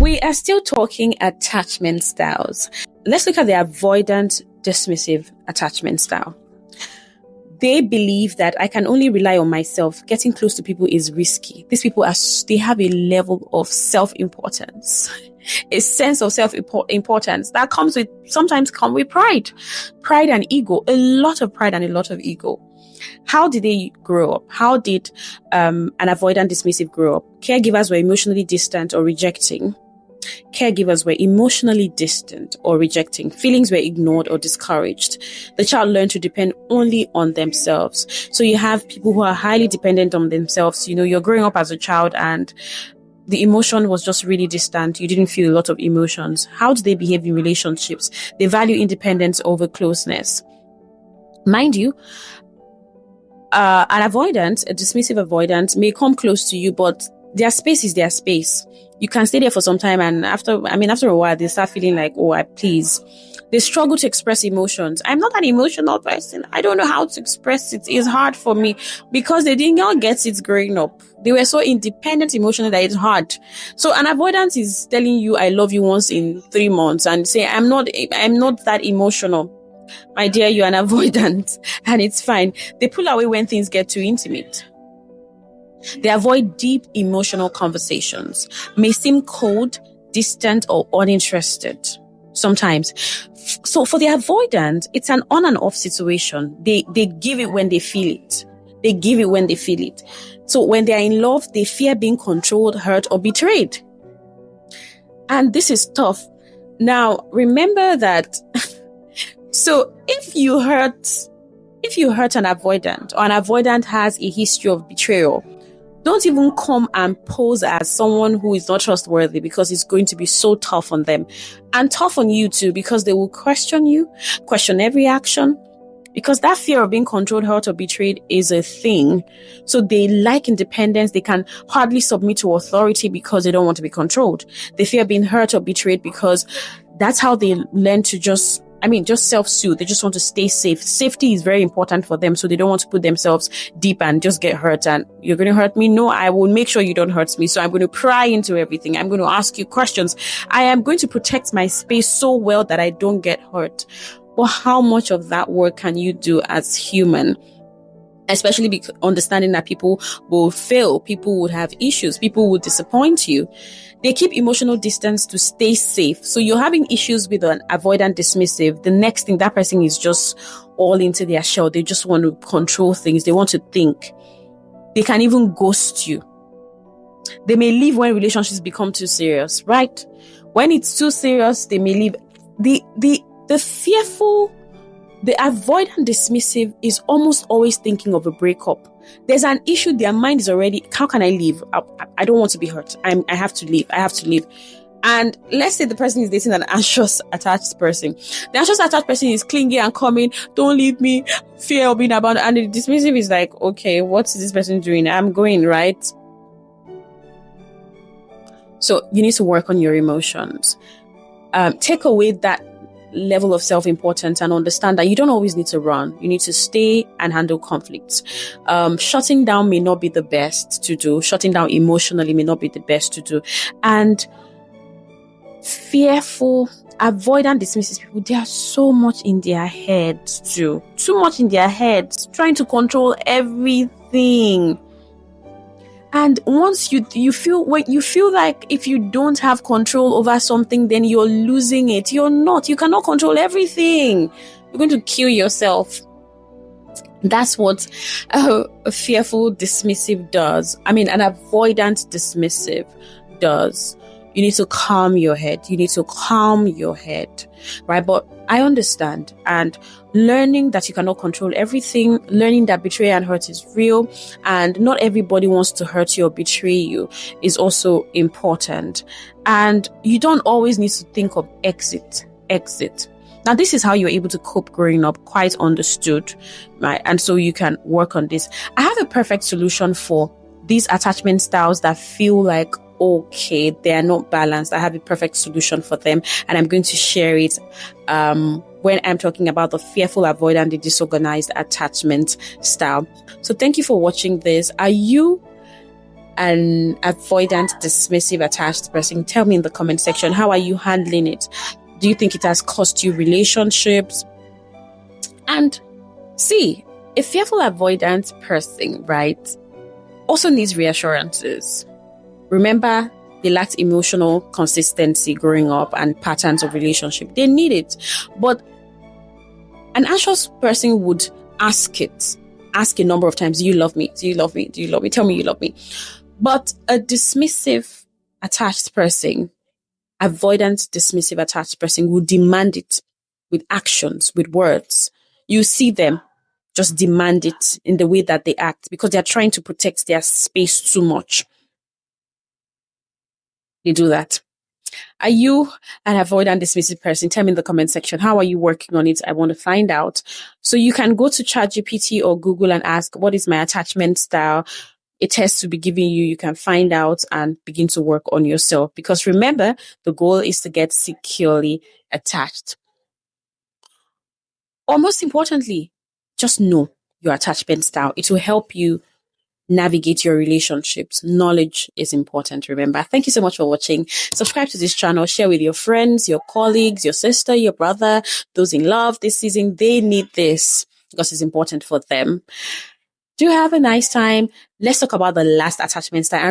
We are still talking attachment styles. Let's look at the avoidant dismissive attachment style. They believe that I can only rely on myself. Getting close to people is risky. These people they have a level of self-importance, a sense of self-importance that sometimes come with pride and ego, a lot of pride and a lot of ego. How did they grow up? How did an avoidant dismissive grow up? Caregivers were emotionally distant or rejecting. Caregivers were emotionally distant or rejecting. Feelings were ignored or discouraged. The child learned to depend only on themselves. So you have people who are highly dependent on themselves. You're growing up as a child and the emotion was just really distant. You didn't feel a lot of emotions. How do they behave in relationships? They value independence over closeness. Mind you, an avoidant, a dismissive avoidant, may come close to you, but their space is their space. You can stay there for some time, and after a while, they start feeling like, please. They struggle to express emotions. I'm not an emotional person. I don't know how to express it. It's hard for me because they did not get it growing up. They were so independent emotionally that it's hard. So an avoidance is telling you, I love you once in 3 months and say, I'm not that emotional. My dear, you're an avoidant and it's fine. They pull away when things get too intimate. They avoid deep emotional conversations, may seem cold, distant, or uninterested sometimes. So for the avoidant, it's an on and off situation. They give it when they feel it. They give it when they feel it. So when they are in love, they fear being controlled, hurt, or betrayed. And this is tough. Now, remember that. So if you hurt an avoidant, or an avoidant has a history of betrayal, don't even come and pose as someone who is not trustworthy, because it's going to be so tough on them and tough on you too, because they will question you, question every action, because that fear of being controlled, hurt, or betrayed is a thing. So they like independence. They can hardly submit to authority because they don't want to be controlled. They fear being hurt or betrayed because that's how they learn to just self-soothe. They just want to stay safe. Safety is very important for them. So they don't want to put themselves deep and just get hurt. And you're going to hurt me? No, I will make sure you don't hurt me. So I'm going to pry into everything. I'm going to ask you questions. I am going to protect my space so well that I don't get hurt. But how much of that work can you do as human? Especially understanding that people will fail, people would have issues, people will disappoint you. They keep emotional distance to stay safe. So you're having issues with an avoidant dismissive. The next thing, that person is just all into their shell. They just want to control things. They want to think. They can even ghost you. They may leave when relationships become too serious, right? When it's too serious, they may leave. The fearful, the avoidant dismissive is almost always thinking of a breakup. There's an issue. Their mind is already, how can I leave? I don't want to be hurt. I have to leave. I have to leave. And let's say the person is dating an anxious attached person. The anxious attached person is clingy and coming. Don't leave me. Fear of being abandoned. And the dismissive is like, okay, what is this person doing? I'm going, right? So you need to work on your emotions. Take away that level of self-importance and understand that you don't always need to run. You need to stay and handle conflicts. Shutting down may not be the best to do. Shutting down emotionally may not be the best to do. And fearful, avoidant, dismissive people, they are so much in their heads too. Too much in their heads, trying to control everything. And once you feel like if you don't have control over something, then you're losing it. You're not. You cannot control everything. You're going to kill yourself. That's what a fearful dismissive does. An avoidant dismissive does. You need to calm your head. Right? But I understand. And learning that you cannot control everything, learning that betrayal and hurt is real, and not everybody wants to hurt you or betray you is also important. And you don't always need to think of exit. Now, this is how you're able to cope growing up, quite understood, right? And so you can work on this. I have a perfect solution for these attachment styles that feel like, okay, they are not balanced. I have a perfect solution for them, and I'm going to share it when I'm talking about the fearful, avoidant, the disorganized attachment style. So thank you for watching this. Are you an avoidant, dismissive, attached person? Tell me in the comment section. How are you handling it? Do you think it has cost you relationships? And see, a fearful, avoidant person, right, also needs reassurances. Remember, they lacked emotional consistency growing up and patterns of relationship. They need it. But an anxious person would ask a number of times, do you love me? Do you love me? Do you love me? Tell me you love me. But a dismissive, attached person, avoidant, dismissive, attached person will demand it with actions, with words. You see them just demand it in the way that they act because they're trying to protect their space too much. They do that. Are you an avoidant, dismissive person? Tell me in the comment section. How are you working on it? I want to find out. So you can go to ChatGPT or Google and ask, what is my attachment style? A test to be giving you. You can find out and begin to work on yourself. Because remember, the goal is to get securely attached. Or most importantly, just know your attachment style. It will help you navigate your relationships. Knowledge is important, remember. Thank you so much for watching. Subscribe to this channel, share with your friends, your colleagues, your sister, your brother, those in love this season. They need this because it's important for them. Do have a nice time. Let's talk about the last attachment style.